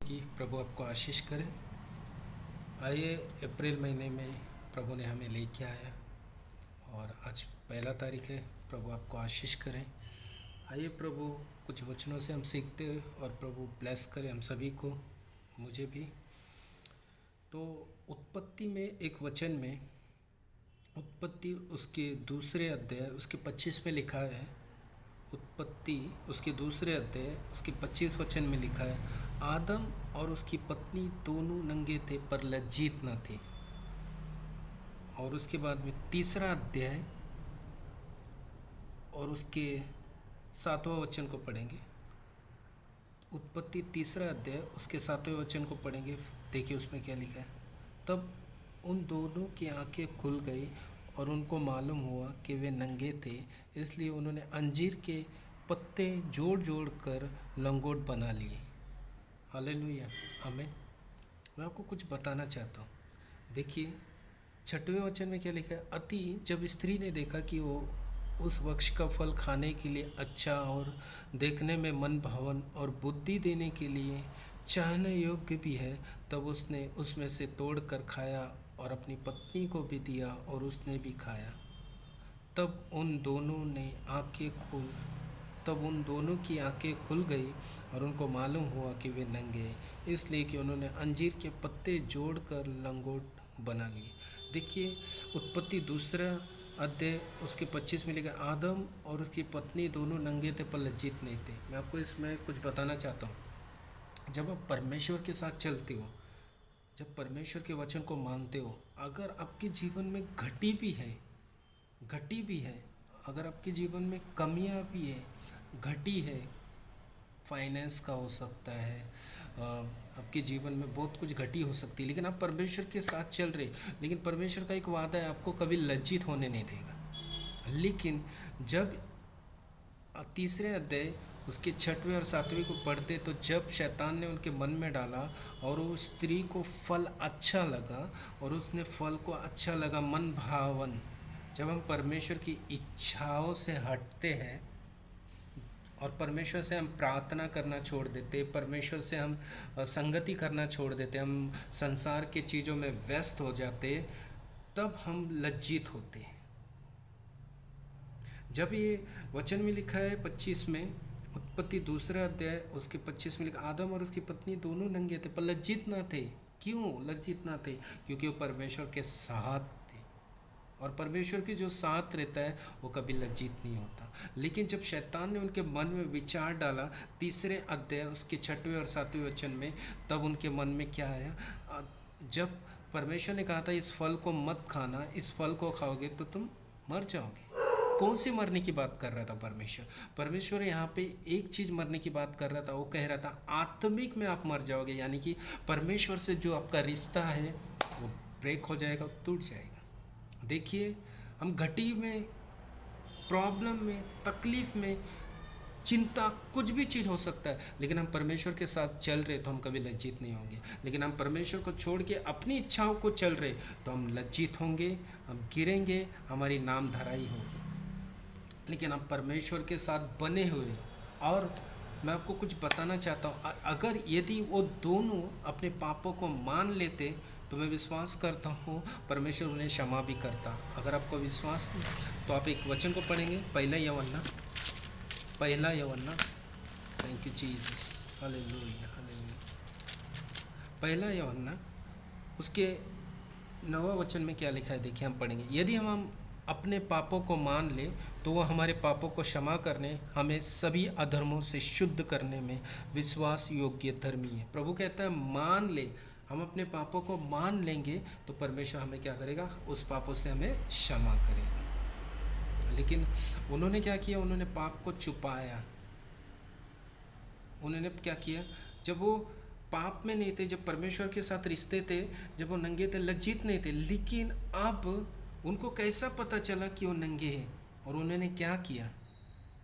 कि प्रभु आपको आशीष करे। आइए, अप्रैल महीने में प्रभु ने हमें लेके आया और आज पहला तारीख है। प्रभु आपको आशीष करें। आइए, प्रभु कुछ वचनों से हम सीखते हैं और प्रभु ब्लेस करे हम सभी को, मुझे भी। तो उत्पत्ति में एक वचन में, उत्पत्ति उसके दूसरे अध्याय उसके 25 में लिखा है। उत्पत्ति उसके दूसरे अध्याय उसके 25 वचन में लिखा है, आदम और उसकी पत्नी दोनों नंगे थे पर लज्जित न थे। और उसके बाद में तीसरा अध्याय और उसके 7वां वचन को पढ़ेंगे। उत्पत्ति तीसरा अध्याय उसके 7वें वचन को पढ़ेंगे। देखिए उसमें क्या लिखा है। तब उन दोनों की आंखें खुल गई और उनको मालूम हुआ कि वे नंगे थे, इसलिए उन्होंने अंजीर के पत्ते जोड़ जोड़ कर लंगोट बना लिए। हालेलुया, आमीन। मैं आपको कुछ बताना चाहता हूँ। देखिए 6वें वचन में क्या लिखा है। अति जब स्त्री ने देखा कि वो उस वृक्ष का फल खाने के लिए अच्छा और देखने में मन भावन और बुद्धि देने के लिए चाहने योग्य भी है, तब उसने उसमें से तोड़ कर खाया और अपनी पत्नी को भी दिया और उसने भी खाया। तब उन दोनों की आंखें खुल गई और उनको मालूम हुआ कि वे नंगे, इसलिए कि उन्होंने अंजीर के पत्ते जोड़कर लंगोट बना लिए। देखिए उत्पत्ति दूसरा अध्याय उसके 25 में लिखा, आदम और उसकी पत्नी दोनों नंगे थे पर लज्जित नहीं थे। मैं आपको इसमें कुछ बताना चाहता हूँ। जब आप परमेश्वर के साथ चलते हो, जब परमेश्वर के वचन को मानते हो, अगर आपके जीवन में घटी भी है, अगर आपके जीवन में कमियां भी है, घटी है, फाइनेंस का हो सकता है, आपके जीवन में बहुत कुछ घटी हो सकती है, लेकिन आप परमेश्वर के साथ चल रहे, लेकिन परमेश्वर का एक वादा है, आपको कभी लज्जित होने नहीं देगा। लेकिन जब तीसरे अध्याय उसके 6वें और 7वें को पढ़ते, तो जब शैतान ने उनके मन में डाला और वो स्त्री को फल अच्छा लगा और उसने फल को अच्छा लगा, मन भावन। जब हम परमेश्वर की इच्छाओं से हटते हैं और परमेश्वर से हम प्रार्थना करना छोड़ देते, परमेश्वर से हम संगति करना छोड़ देते, हम संसार के चीज़ों में व्यस्त हो जाते, तब हम लज्जित होते। जब ये वचन में लिखा है 25 में, उत्पत्ति दूसरा अध्याय उसके 25 में लिखा, आदम और उसकी पत्नी दोनों नंगे थे पर लज्जित ना थे। क्यों लज्जित ना थे? क्योंकि वो परमेश्वर के साथ थे, और परमेश्वर के जो साथ रहता है वो कभी लज्जित नहीं होता। लेकिन जब शैतान ने उनके मन में विचार डाला, तीसरे अध्याय उसके 6वें और 7वें वचन में, तब उनके मन में क्या आया? जब परमेश्वर ने कहा था इस फल को मत खाना, इस फल को खाओगे तो तुम मर जाओगे। कौन सी मरने की बात कर रहा था परमेश्वर यहाँ पे एक चीज़ मरने की बात कर रहा था। वो कह रहा था आत्मिक में आप मर जाओगे, यानी कि परमेश्वर से जो आपका रिश्ता है वो ब्रेक हो जाएगा, टूट जाएगा। देखिए हम घटी में, प्रॉब्लम में, तकलीफ में, चिंता, कुछ भी चीज़ हो सकता है, लेकिन हम परमेश्वर के साथ चल रहे तो हम कभी लज्जित नहीं होंगे। लेकिन हम परमेश्वर को छोड़ के अपनी इच्छाओं को चल रहे तो हम लज्जित होंगे, हम गिरेंगे, हमारी नाम धराई होगी। लेकिन हम परमेश्वर के साथ बने हुए। और मैं आपको कुछ बताना चाहता हूँ, अगर यदि वो दोनों अपने पापों को मान लेते तो मैं विश्वास करता हूँ परमेश्वर उन्हें क्षमा भी करता। अगर आपको विश्वास नहीं तो आप एक वचन को पढ़ेंगे, पहला यूहन्ना, thank you Jesus, hallelujah hallelujah. पहला यूहन्ना उसके 9वां वचन में क्या लिखा है, देखिए हम पढ़ेंगे। यदि हम अपने पापों को मान ले तो वह हमारे पापों को क्षमा करने, हमें सभी अधर्मों से शुद्ध करने में विश्वास योग्य धर्मी है। प्रभु कहता है मान ले, हम अपने पापों को मान लेंगे तो परमेश्वर हमें क्या करेगा? उस पापों से हमें क्षमा करेगा। लेकिन उन्होंने क्या किया? उन्होंने पाप को छुपाया। उन्होंने क्या किया? जब वो पाप में नहीं थे, जब परमेश्वर के साथ रिश्ते थे, जब वो नंगे थे, लज्जित नहीं थे, लेकिन अब उनको कैसा पता चला कि वो नंगे हैं? और उन्होंने क्या किया?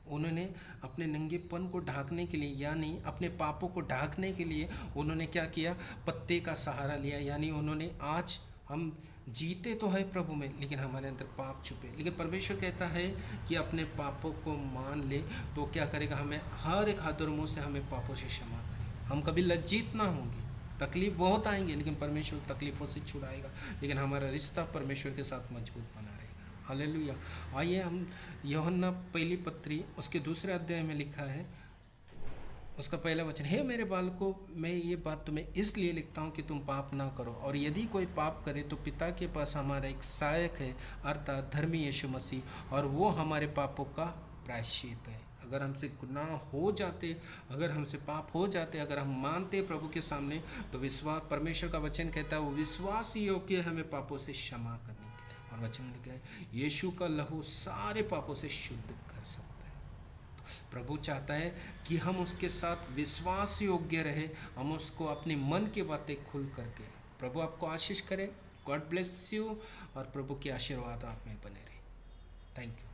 उन्होंने अपने नंगेपन को ढांकने के लिए, यानी अपने पापों को ढांकने के लिए उन्होंने क्या किया? पत्ते का सहारा लिया। यानी उन्होंने, आज हम जीते तो है प्रभु में, लेकिन हमारे अंदर पाप छुपे। लेकिन परमेश्वर कहता है कि अपने पापों को मान ले तो क्या करेगा? हमें हर एक अधर्मों से हमें पापों से क्षमा करेगा। हम कभी लज्जित ना होंगे। तकलीफ बहुत आएंगे, लेकिन परमेश्वर तकलीफ़ों से छुड़ाएगा, लेकिन हमारा रिश्ता परमेश्वर के साथ मजबूत बना रहेगा। हालेलुया। आइए हम यूहन्ना पहली पत्री उसके दूसरे अध्याय में लिखा है, उसका पहला वचन, हे मेरे बालकों, मैं ये बात तुम्हें इसलिए लिखता हूँ कि तुम पाप ना करो, और यदि कोई पाप करे तो पिता के पास हमारा एक सहायक है, अर्थात धर्मी यीशु मसीह, और वो हमारे पापों का प्रायश्चित है। अगर हमसे गुनाह हो जाते, अगर हमसे पाप हो जाते, अगर हम मानते प्रभु के सामने, तो विश्वास, परमेश्वर का वचन कहता है वो विश्वास ही योग्य है हमें पापों से क्षमा करने के लिए। और वचन में लिखा है यीशु का लहू सारे पापों से शुद्ध कर सकता है। प्रभु चाहता है कि हम उसके साथ विश्वास योग्य रहे, हम उसको अपनी मन की बातें खुल करके। प्रभु आपको आशीष करे। गॉड ब्लेस यू, और प्रभु की आशीर्वाद आप में बने रहे। Thank you.